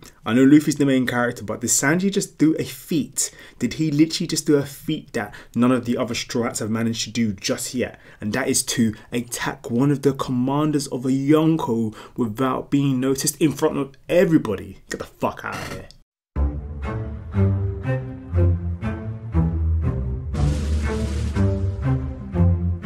I know Luffy's the main character, but did Sanji just do a feat? Did he literally just do a feat that none of the other Straw Hats have managed to do just yet? And that is to attack one of the commanders of a Yonko without being noticed in front of everybody. Get the fuck out of here.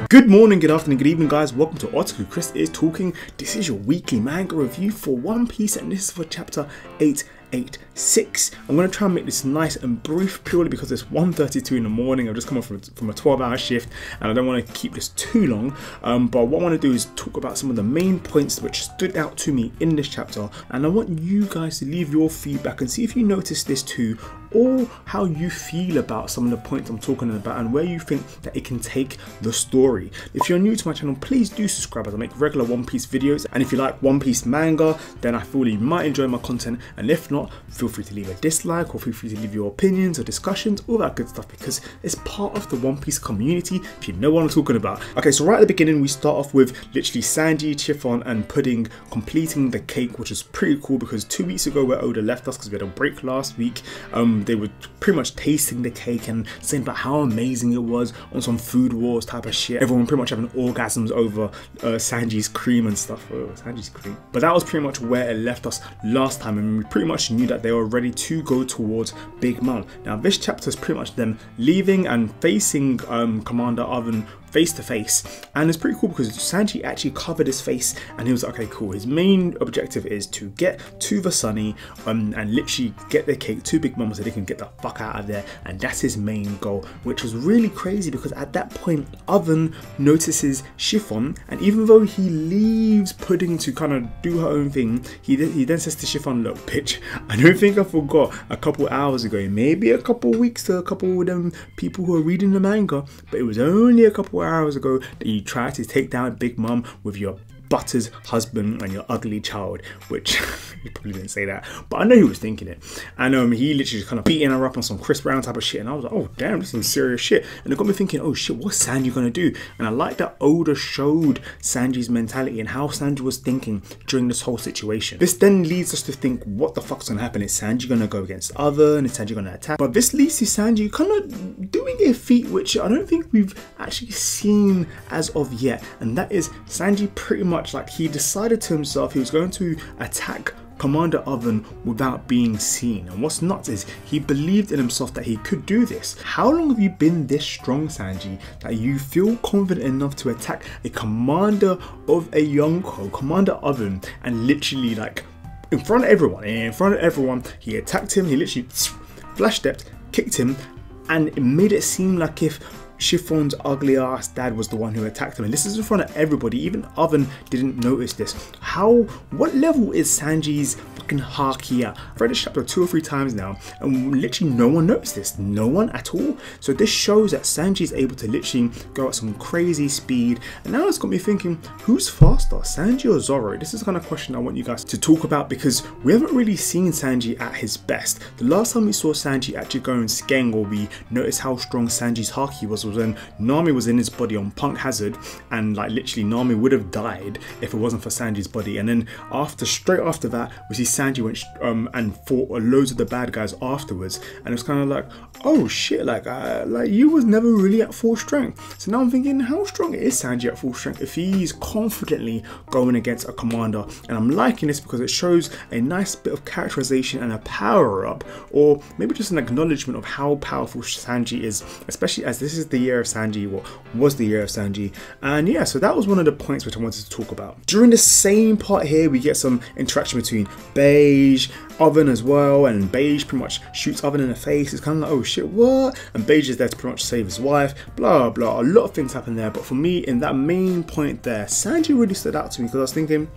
Good morning, good afternoon, good evening guys. Welcome to Otaku Chris is Talking. This is your weekly manga review for One Piece and this is for chapter 886. I'm going to try and make this nice and brief purely because it's 1:32 in the morning. I've just come off from a 12-hour shift and I don't want to keep this too long. But what I want to do is talk about some of the main points which stood out to me in this chapter. And I want you guys to leave your feedback and see if you noticed this too, or how you feel about some of the points I'm talking about and where you think that it can take the story. If you're new to my channel, please do subscribe as I make regular One Piece videos, and if you like One Piece manga, then I feel you might enjoy my content, and if not, feel free to leave a dislike or feel free to leave your opinions or discussions, all that good stuff, because it's part of the One Piece community, if you know what I'm talking about. Okay, so right at the beginning we start off with literally Sanji, Chiffon and Pudding completing the cake, which is pretty cool because 2 weeks ago where Oda left us because we had a break last week, they were pretty much tasting the cake and saying about how amazing it was on some food wars type of shit. Everyone pretty much having orgasms over Sanji's cream and stuff. Oh, Sanji's cream. But that was pretty much where it left us last time, and we pretty much knew that they were ready to go towards Big Mom. Now this chapter is pretty much them leaving and facing Commander Oven face to face, and it's pretty cool because Sanji actually covered his face and he was like, okay cool, his main objective is to get to the Sunny and literally get the cake to Big Mom so they can get the fuck out of there, and that's his main goal, which was really crazy because at that point Oven notices Chiffon, and even though he leaves Pudding to kind of do her own thing, he then says to Chiffon, look bitch, I don't think I forgot a couple hours ago, maybe a couple weeks to a couple of them people who are reading the manga, but it was only a couple hours ago that you tried to take down Big Mom with your Butter's husband and your ugly child, which he probably didn't say that, but I know he was thinking it. And he literally just kind of beating her up on some Chris Brown type of shit, and I was like, oh damn, this is some serious shit. And it got me thinking, oh shit, what's Sanji gonna do? And I like that Oda showed Sanji's mentality and how Sanji was thinking during this whole situation. This then leads us to think, what the fuck's gonna happen? Is Sanji gonna go against Oven? Is Sanji gonna attack? But this leads to Sanji kind of doing a feat which I don't think we've actually seen as of yet, and that is Sanji pretty much like he decided to himself he was going to attack Commander Oven without being seen. And what's nuts is he believed in himself that he could do this. How long have you been this strong, Sanji, that you feel confident enough to attack a commander of a Yonko, Commander Oven, and literally like in front of everyone, he attacked him, he literally flash stepped, kicked him, and it made it seem like if Chiffon's ugly ass dad was the one who attacked him, and this is in front of everybody. Even Oven didn't notice this. What level is Sanji's fucking haki at? I've read this chapter 2 or 3 times now and literally no one noticed this, no one at all. So this shows that Sanji is able to literally go at some crazy speed, and now it's got me thinking, who's faster, Sanji or Zoro? This is the kind of question I want you guys to talk about because we haven't really seen Sanji at his best. The last time we saw Sanji actually go in Skeng, or we noticed how strong Sanji's haki was when Nami was in his body on Punk Hazard, and like literally Nami would have died if it wasn't for Sanji's body. And then straight after that we see Sanji went and fought loads of the bad guys afterwards, and it's kind of like, oh shit, like you was never really at full strength. So now I'm thinking, how strong is Sanji at full strength if he's confidently going against a commander? And I'm liking this because it shows a nice bit of characterization and a power up, or maybe just an acknowledgement of how powerful Sanji is, especially as this is the year of Sanji, what was the year of Sanji. And yeah, so that was one of the points which I wanted to talk about. During the same part here we get some interaction between Beige, Oven as well, and Beige pretty much shoots Oven in the face. It's kind of like, oh shit, what? And Beige is there to pretty much save his wife, blah blah. A lot of things happen there, but for me in that main point there, Sanji really stood out to me because I was thinking,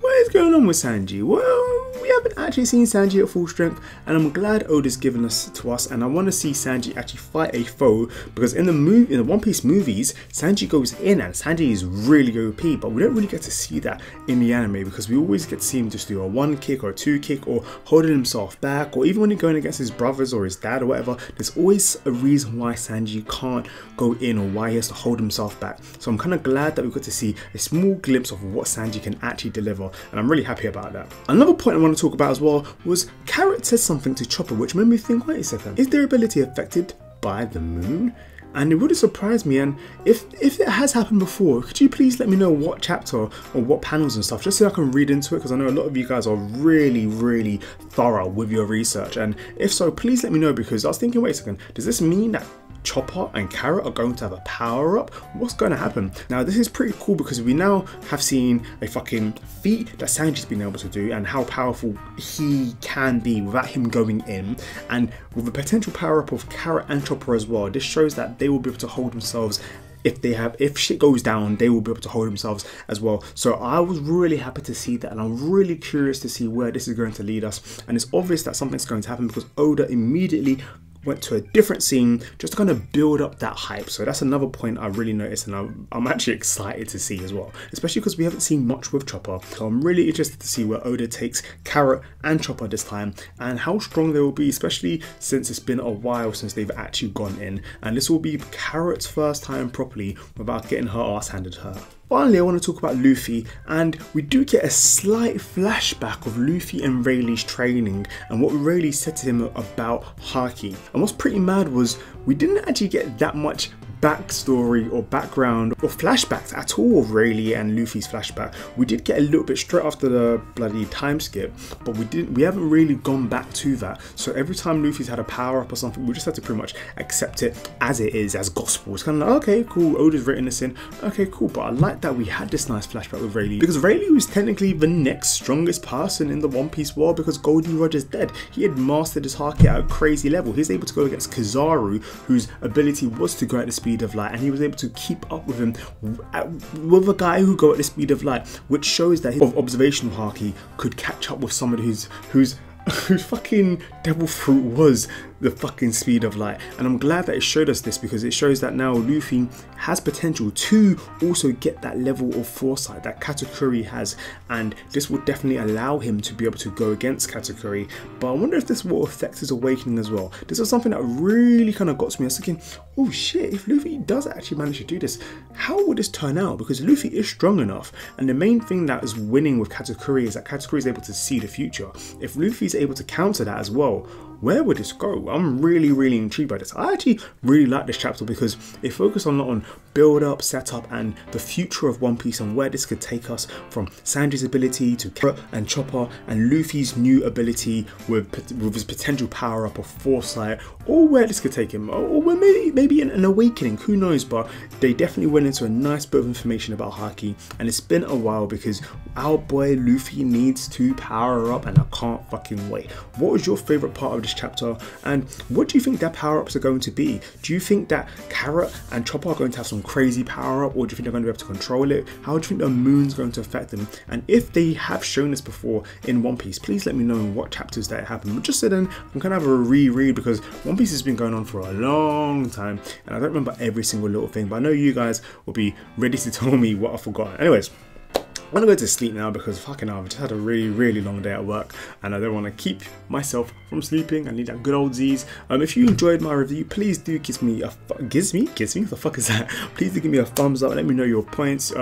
what is going on with Sanji? Well, we haven't actually seen Sanji at full strength, and I'm glad Oda's given this to us, and I want to see Sanji actually fight a foe, because in the One Piece movies, Sanji goes in and Sanji is really OP, but we don't really get to see that in the anime because we always get to see him just do a 1 kick or a 2 kick or holding himself back, or even when he's going against his brothers or his dad or whatever, there's always a reason why Sanji can't go in or why he has to hold himself back. So I'm kind of glad that we got to see a small glimpse of what Sanji can actually deliver, and I'm really happy about that. Another point I want to talk about as well well was Carrot said something to Chopper which made me think, wait a second, is their ability affected by the moon? And it would surprise me, and if it has happened before, could you please let me know what chapter or what panels and stuff, just so I can read into it, because I know a lot of you guys are really thorough with your research, and if so, please let me know, because I was thinking, wait a second, does this mean that Chopper and Carrot are going to have a power up? What's going to happen? Now this is pretty cool because we now have seen a fucking feat that Sanji's been able to do and how powerful he can be without him going in, and with the potential power up of Carrot and Chopper as well. This shows that they will be able to hold themselves. If shit goes down, they will be able to hold themselves as well. So I was really happy to see that, and I'm really curious to see where this is going to lead us. And it's obvious that something's going to happen because Oda immediately went to a different scene just to kind of build up that hype. So that's another point I really noticed, and I'm actually excited to see as well, especially because we haven't seen much with Chopper. So I'm really interested to see where Oda takes Carrot and Chopper this time and how strong they will be, especially since it's been a while since they've actually gone in, and this will be Carrot's first time properly without getting her ass handed to her. Finally, I want to talk about Luffy, and we do get a slight flashback of Luffy and Rayleigh's training and what Rayleigh said to him about Haki. And what's pretty mad was we didn't actually get that much backstory or background or flashbacks at all of Rayleigh and Luffy's flashback. We did get a little bit straight after the bloody time skip, but we haven't really gone back to that. So every time Luffy's had a power up or something, we just had to pretty much accept it as it is, as gospel. It's kind of like, okay, cool, Oda's written this in, okay, cool. But I like that we had this nice flashback with Rayleigh, because Rayleigh was technically the next strongest person in the One Piece world, because Goldie Roger's dead. He had mastered his Haki at a crazy level. He's able to go against Kizaru, whose ability was to go at the speed of light, and he was able to keep up with him with a guy who go at the speed of light, which shows that his observational Haki could catch up with somebody whose fucking devil fruit was the fucking speed of light. And I'm glad that it showed us this, because it shows that now Luffy has potential to also get that level of foresight that Katakuri has, and this will definitely allow him to be able to go against Katakuri. But I wonder if this will affect his awakening as well. This was something that really kind of got to me. I was thinking, oh shit, if Luffy does actually manage to do this, how would this turn out? Because Luffy is strong enough, and the main thing that is winning with Katakuri is that Katakuri is able to see the future. If Luffy's able to counter that as well, where would this go? I'm really intrigued by this. I actually really like this chapter because it focused a lot on build up, setup, and the future of One Piece, and where this could take us, from Sanji's ability to Carrot and Chopper, and Luffy's new ability with his potential power up of foresight, or where this could take him, or maybe an awakening, who knows. But they definitely went into a nice bit of information about Haki, and it's been a while because our boy Luffy needs to power up, and I can't fucking wait. What was your favorite part of this chapter, and what do you think their power-ups are going to be? Do you think that Carrot and Chopper are going to have some crazy power-up, or do you think they're going to be able to control it? How do you think the moon's going to affect them? And if they have shown this before in One Piece, please let me know in what chapters that happened. But just so then I'm gonna have a reread, because One Piece has been going on for a long time and I don't remember every single little thing, but I know you guys will be ready to tell me what I forgot. Anyways, I'm gonna go to sleep now, because fucking hell, I've just had a really long day at work and I don't want to keep myself from sleeping. I need that good old Z's. If you enjoyed my review, please do give me a what the fuck is that? Please do give me a thumbs up. Let me know your points,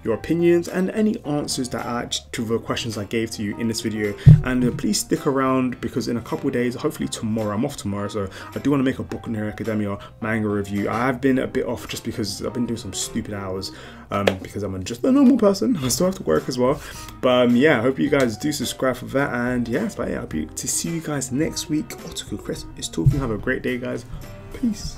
your opinions, and any answers to the questions I gave to you in this video. And please stick around, because in a couple of days, hopefully tomorrow, I'm off tomorrow, so I do want to make a Boku no Hero Academia manga review. I have been a bit off just because I've been doing some stupid hours, because I'm just a normal person. I still have to work as well. But yeah, I hope you guys do subscribe for that, and yeah, but yeah, I hope to see you guys next week. Otaku Chris is talking. Have a great day, guys. Peace.